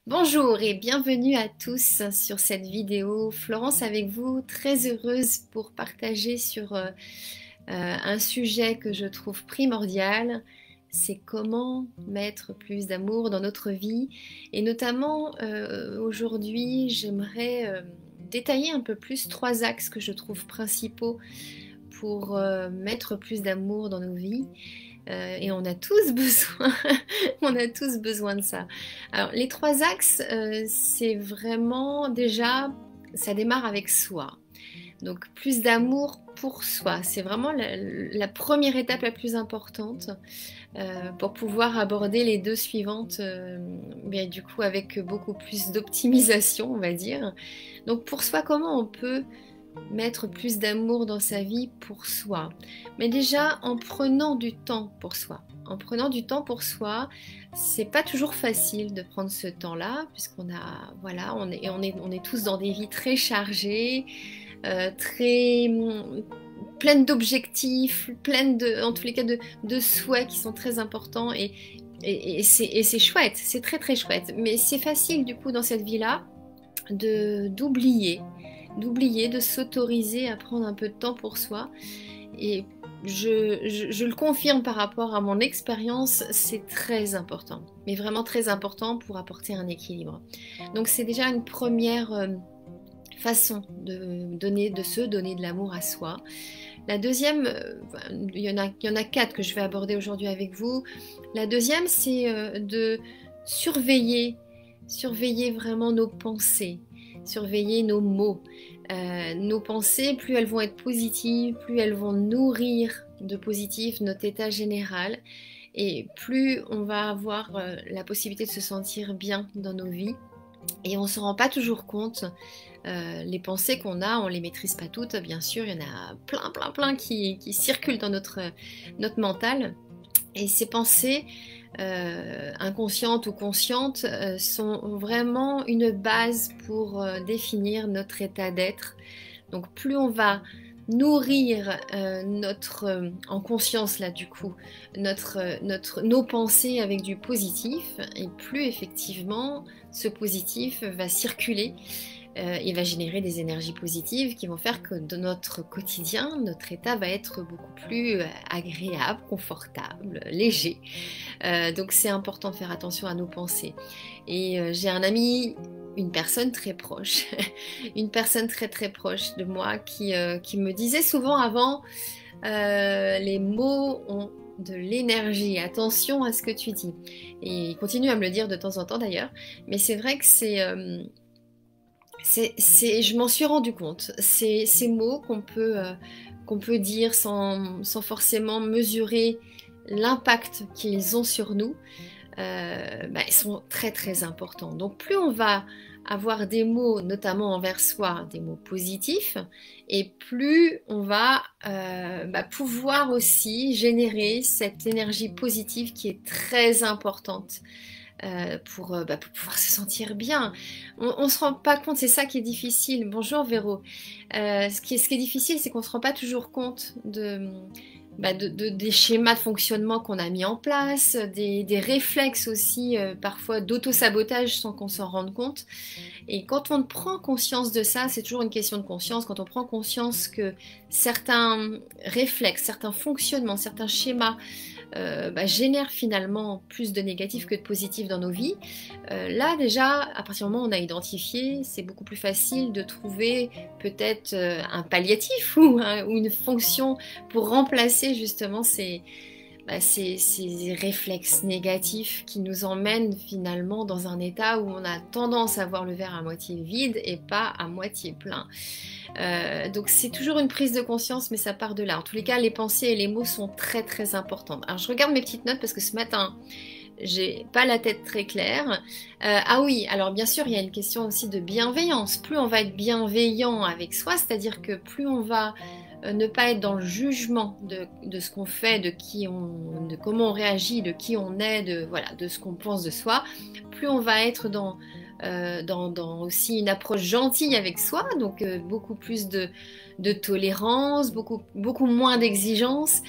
Bonjour et bienvenue à tous sur cette vidéo. Florence avec vous, très heureuse pour partager sur un sujet que je trouve primordial. C'est comment mettre plus d'amour dans notre vie. Et notamment aujourd'hui, j'aimerais détailler un peu plus trois axes que je trouve principaux pour mettre plus d'amour dans nos vies. Et on a tous besoin, on a tous besoin de ça. Alors les trois axes, c'est vraiment déjà, ça démarre avec soi. Donc plus d'amour pour soi, c'est vraiment la première étape la plus importante pour pouvoir aborder les deux suivantes, mais du coup avec beaucoup plus d'optimisation, on va dire. Donc pour soi, comment on peut mettre plus d'amour dans sa vie pour soi. Mais déjà en prenant du temps pour soi. En prenant du temps pour soi, c'est pas toujours facile de prendre ce temps-là, puisqu'on a, voilà, on est tous dans des vies très chargées, très pleines d'objectifs, pleines de, en tous les cas, de souhaits qui sont très importants et c'est chouette, c'est très très chouette. Mais c'est facile du coup dans cette vie-là d'oublier, de s'autoriser à prendre un peu de temps pour soi. Et je le confirme par rapport à mon expérience, c'est très important, mais vraiment très important pour apporter un équilibre. Donc c'est déjà une première façon de se donner de l'amour à soi. La deuxième, il y en a quatre que je vais aborder aujourd'hui avec vous. La deuxième, c'est de surveiller vraiment nos pensées, surveiller nos mots. Nos pensées, plus elles vont être positives, plus elles vont nourrir de positif notre état général et plus on va avoir la possibilité de se sentir bien dans nos vies. Et on ne se rend pas toujours compte. Les pensées qu'on a, on ne les maîtrise pas toutes, bien sûr. Il y en a plein qui circulent dans notre mental. Et ces pensées, inconscientes ou conscientes, sont vraiment une base pour définir notre état d'être. Donc plus on va nourrir en conscience là du coup, nos pensées avec du positif, et plus effectivement ce positif va circuler. Il va générer des énergies positives qui vont faire que dans notre quotidien, notre état va être beaucoup plus agréable, confortable, léger. Donc c'est important de faire attention à nos pensées. Et j'ai un ami, une personne très proche, une personne très très proche de moi qui me disait souvent avant, les mots ont de l'énergie, attention à ce que tu dis. Et il continue à me le dire de temps en temps d'ailleurs, mais c'est vrai que je m'en suis rendu compte. Ces mots qu'on peut dire sans forcément mesurer l'impact qu'ils ont sur nous, ils sont très très importants. Donc plus on va avoir des mots, notamment envers soi, des mots positifs, et plus on va pouvoir aussi générer cette énergie positive qui est très importante pour pouvoir se sentir bien. On se rend pas compte, c'est ça qui est difficile. Bonjour Véro. Ce qui est difficile, c'est qu'on se rend pas toujours compte des schémas de fonctionnement qu'on a mis en place, des réflexes aussi parfois d'auto-sabotage sans qu'on s'en rende compte. Et quand on prend conscience de ça, c'est toujours une question de conscience, quand on prend conscience que certains réflexes, certains fonctionnements, certains schémas génère finalement plus de négatif que de positif dans nos vies. Là déjà, à partir du moment où on a identifié, c'est beaucoup plus facile de trouver peut-être un palliatif ou une fonction pour remplacer justement ces réflexes négatifs qui nous emmènent finalement dans un état où on a tendance à voir le verre à moitié vide et pas à moitié plein. Donc c'est toujours une prise de conscience, mais ça part de là. En tous les cas, les pensées et les mots sont très très importantes. Alors je regarde mes petites notes parce que ce matin, j'ai pas la tête très claire. Ah oui, alors bien sûr, il y a une question aussi de bienveillance. Plus on va être bienveillant avec soi, c'est-à-dire que plus on va ne pas être dans le jugement de ce qu'on fait, de comment on réagit, de qui on est, de ce qu'on pense de soi, plus on va être dans aussi une approche gentille avec soi, donc beaucoup plus de tolérance, beaucoup moins d'exigence,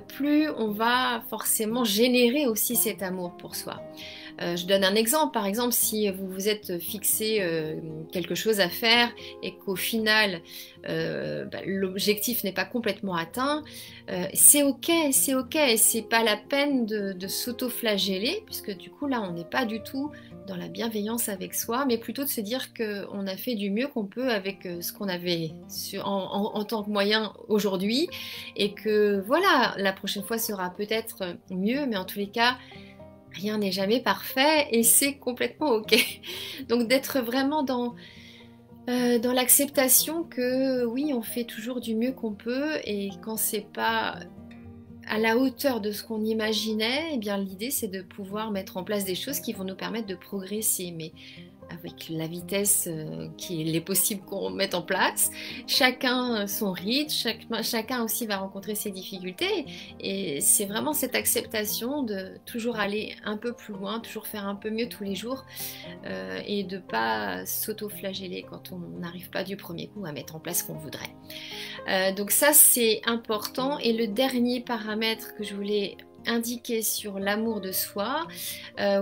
plus on va forcément générer aussi cet amour pour soi. Je donne un exemple, par exemple, si vous vous êtes fixé quelque chose à faire et qu'au final, l'objectif n'est pas complètement atteint, c'est ok, c'est pas la peine de s'auto-flageller, puisque du coup là, on n'est pas du tout dans la bienveillance avec soi, mais plutôt de se dire qu'on a fait du mieux qu'on peut avec ce qu'on avait en tant que moyen aujourd'hui, et que voilà, la prochaine fois sera peut-être mieux, mais en tous les cas, rien n'est jamais parfait et c'est complètement ok. Donc d'être vraiment dans l'acceptation que oui, on fait toujours du mieux qu'on peut, et quand c'est pas à la hauteur de ce qu'on imaginait, eh bien l'idée c'est de pouvoir mettre en place des choses qui vont nous permettre de progresser, mais avec la vitesse qu'il est possible qu'on mette en place. Chacun son rythme, chacun aussi va rencontrer ses difficultés, et c'est vraiment cette acceptation de toujours aller un peu plus loin, toujours faire un peu mieux tous les jours, et de ne pas s'auto-flageller quand on n'arrive pas du premier coup à mettre en place ce qu'on voudrait. Donc ça c'est important. Et le dernier paramètre que je voulais indiquer sur l'amour de soi,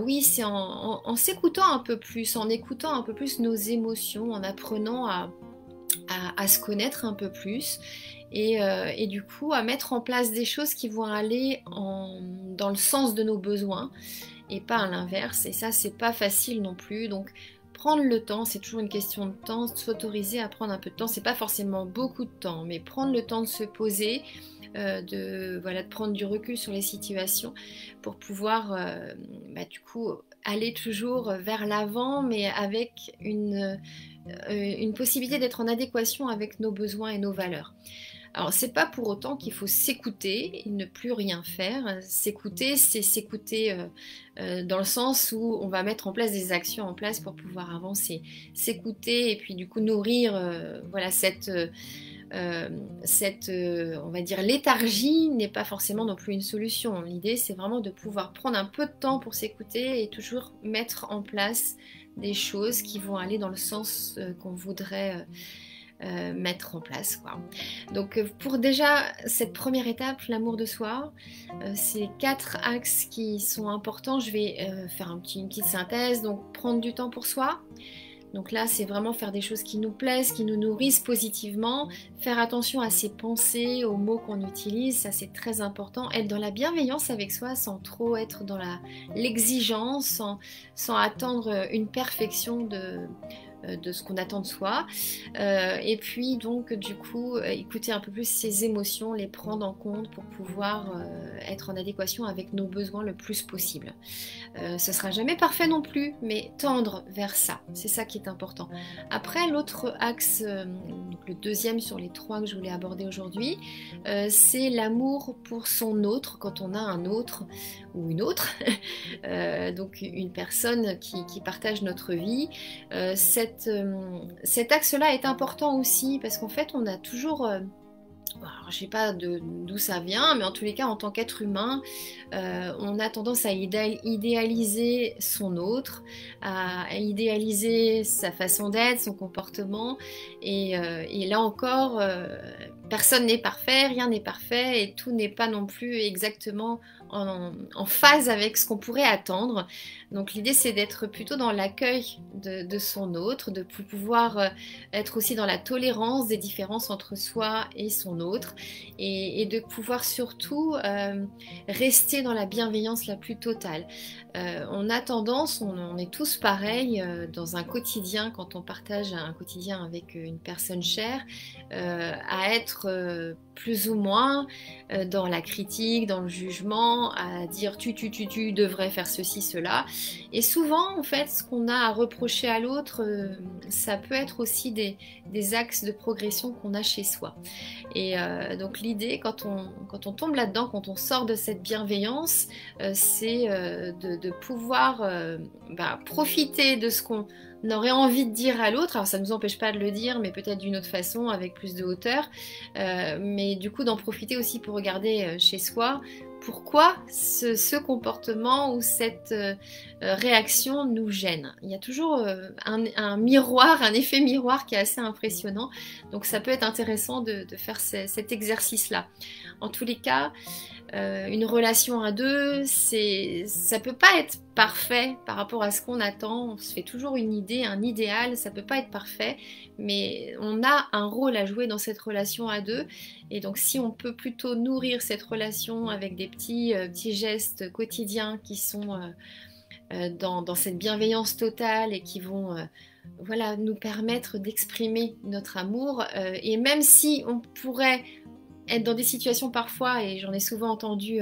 oui, c'est en s'écoutant un peu plus, en écoutant un peu plus nos émotions, en apprenant à se connaître un peu plus, et du coup à mettre en place des choses qui vont aller dans le sens de nos besoins et pas à l'inverse. Et ça c'est pas facile non plus, donc prendre le temps, c'est toujours une question de temps, s'autoriser à prendre un peu de temps, c'est pas forcément beaucoup de temps, mais prendre le temps de se poser, de prendre du recul sur les situations pour pouvoir du coup aller toujours vers l'avant, mais avec une possibilité d'être en adéquation avec nos besoins et nos valeurs. Alors c'est pas pour autant qu'il faut s'écouter et ne plus rien faire. S'écouter, c'est s'écouter dans le sens où on va mettre en place des actions en place pour pouvoir avancer. S'écouter et puis du coup nourrir on va dire léthargie n'est pas forcément non plus une solution. L'idée c'est vraiment de pouvoir prendre un peu de temps pour s'écouter et toujours mettre en place des choses qui vont aller dans le sens qu'on voudrait mettre en place, quoi. Donc pour déjà cette première étape, l'amour de soi, ces 4 axes qui sont importants, je vais faire une petite synthèse. Donc prendre du temps pour soi. Donc là, c'est vraiment faire des choses qui nous plaisent, qui nous nourrissent positivement, faire attention à ses pensées, aux mots qu'on utilise, ça c'est très important, être dans la bienveillance avec soi sans trop être dans l'exigence, sans attendre une perfection de ce qu'on attend de soi, et puis donc du coup écouter un peu plus ses émotions, les prendre en compte pour pouvoir être en adéquation avec nos besoins le plus possible. Ce sera jamais parfait non plus, mais tendre vers ça, c'est ça qui est important. Après l'autre axe, donc le deuxième sur les 3 que je voulais aborder aujourd'hui, c'est l'amour pour son autre, quand on a un autre ou une autre, donc une personne qui partage notre vie. Cet axe-là est important aussi parce qu'en fait on a toujours, alors, je ne sais pas d'où ça vient, mais en tous les cas en tant qu'être humain, on a tendance à idéaliser son autre, à idéaliser sa façon d'être, son comportement, et là encore, personne n'est parfait, rien n'est parfait, et tout n'est pas non plus exactement en phase avec ce qu'on pourrait attendre. Donc l'idée c'est d'être plutôt dans l'accueil de son autre, de pouvoir être aussi dans la tolérance des différences entre soi et son autre, et de pouvoir surtout rester dans la bienveillance la plus totale. On a tendance, on est tous pareils dans un quotidien, quand on partage un quotidien avec une personne chère, à être plus ou moins dans la critique, dans le jugement, à dire tu devrais faire ceci, cela. Et souvent, en fait, ce qu'on a à reprocher à l'autre, ça peut être aussi des axes de progression qu'on a chez soi. Et donc l'idée, quand on tombe là-dedans, quand on sort de cette bienveillance, c'est de pouvoir profiter de ce qu'on aurait envie de dire à l'autre. Alors ça ne nous empêche pas de le dire, mais peut-être d'une autre façon, avec plus de hauteur. Mais du coup d'en profiter aussi pour regarder chez soi pourquoi ce comportement ou cette réaction nous gêne. Il y a toujours un miroir, un effet miroir qui est assez impressionnant. Donc ça peut être intéressant de faire cet exercice-là. En tous les cas, une relation à deux, ça peut pas être parfait par rapport à ce qu'on attend. On se fait toujours une idée, un idéal, ça peut pas être parfait, mais on a un rôle à jouer dans cette relation à deux. Et donc si on peut plutôt nourrir cette relation avec des petits gestes quotidiens qui sont dans cette bienveillance totale et qui vont voilà, nous permettre d'exprimer notre amour. Et même si on pourrait être dans des situations parfois, et j'en ai souvent entendu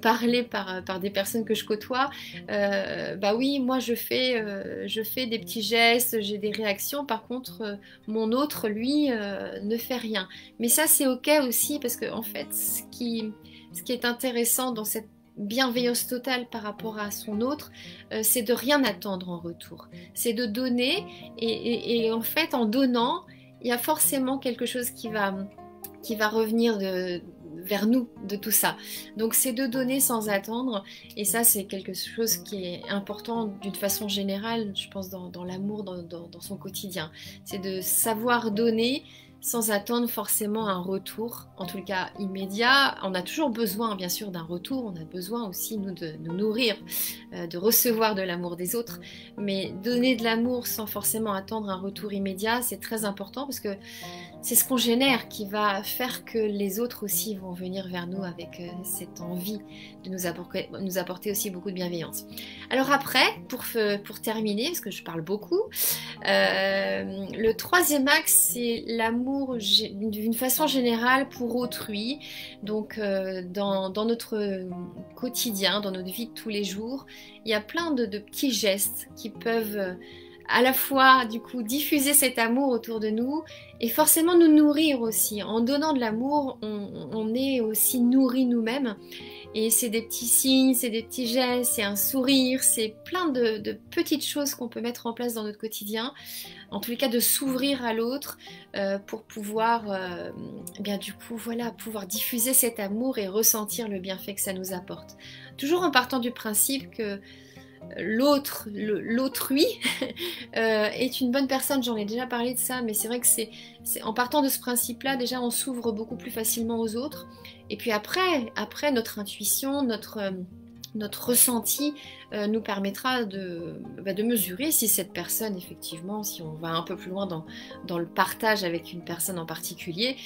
parler par des personnes que je côtoie, bah oui, moi je fais des petits gestes, j'ai des réactions, par contre mon autre, lui, ne fait rien. Mais ça c'est ok aussi, parce que en fait, ce qui est intéressant dans cette bienveillance totale par rapport à son autre, c'est de rien attendre en retour. C'est de donner, et en fait, en donnant, il y a forcément quelque chose qui va revenir vers nous de tout ça. Donc c'est de donner sans attendre, et ça c'est quelque chose qui est important d'une façon générale, je pense, dans l'amour, dans son quotidien. C'est de savoir donner sans attendre forcément un retour, en tout cas immédiat. On a toujours besoin, bien sûr, d'un retour. On a besoin aussi, nous, de nous nourrir, de recevoir de l'amour des autres. Mais donner de l'amour sans forcément attendre un retour immédiat, c'est très important, parce que c'est ce qu'on génère qui va faire que les autres aussi vont venir vers nous avec cette envie de nous apporter aussi beaucoup de bienveillance. Alors après, pour terminer, parce que je parle beaucoup, le troisième axe, c'est l'amour d'une façon générale pour autrui. Donc dans notre quotidien, dans notre vie de tous les jours, il y a plein de petits gestes qui peuvent à la fois du coup diffuser cet amour autour de nous et forcément nous nourrir aussi. En donnant de l'amour, on est aussi nourri nous-mêmes. Et c'est des petits signes, c'est des petits gestes, c'est un sourire, c'est plein de petites choses qu'on peut mettre en place dans notre quotidien. En tous les cas, de s'ouvrir à l'autre pour pouvoir, bien du coup, voilà, pouvoir diffuser cet amour et ressentir le bienfait que ça nous apporte. Toujours en partant du principe que l'autrui est une bonne personne. J'en ai déjà parlé de ça, mais c'est vrai que c'est en partant de ce principe-là, déjà on s'ouvre beaucoup plus facilement aux autres. Et puis après notre intuition, notre ressenti nous permettra de mesurer si cette personne, effectivement, si on va un peu plus loin dans le partage avec une personne en particulier,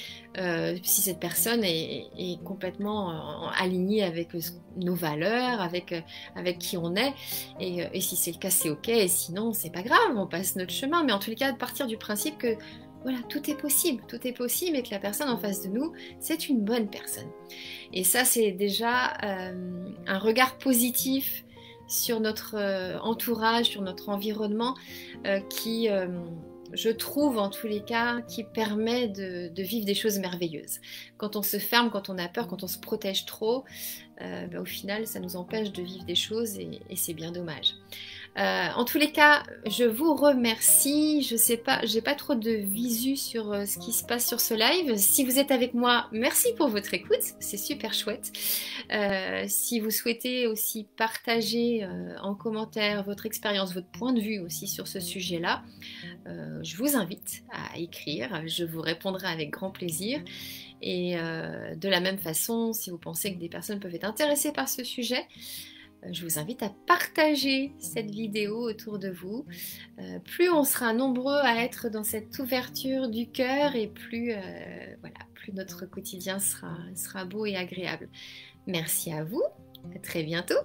si cette personne est complètement alignée avec nos valeurs, avec qui on est, et si c'est le cas, c'est ok, et sinon, c'est pas grave, on passe notre chemin. Mais en tous les cas, de partir du principe que voilà, tout est possible, et que la personne en face de nous, c'est une bonne personne. Et ça, c'est déjà un regard positif sur notre entourage, sur notre environnement, qui, je trouve en tous les cas, qui permet de vivre des choses merveilleuses. Quand on se ferme, quand on a peur, quand on se protège trop, au final, ça nous empêche de vivre des choses, et c'est bien dommage. En tous les cas, je vous remercie. Je sais pas, j'ai pas trop de visu sur ce qui se passe sur ce live. Si vous êtes avec moi, merci pour votre écoute, c'est super chouette. Si vous souhaitez aussi partager en commentaire votre expérience, votre point de vue aussi sur ce sujet-là, je vous invite à écrire. Je vous répondrai avec grand plaisir. Et de la même façon, si vous pensez que des personnes peuvent être intéressées par ce sujet, je vous invite à partager cette vidéo autour de vous. Plus on sera nombreux à être dans cette ouverture du cœur, et plus, voilà, plus notre quotidien sera beau et agréable. Merci à vous, à très bientôt.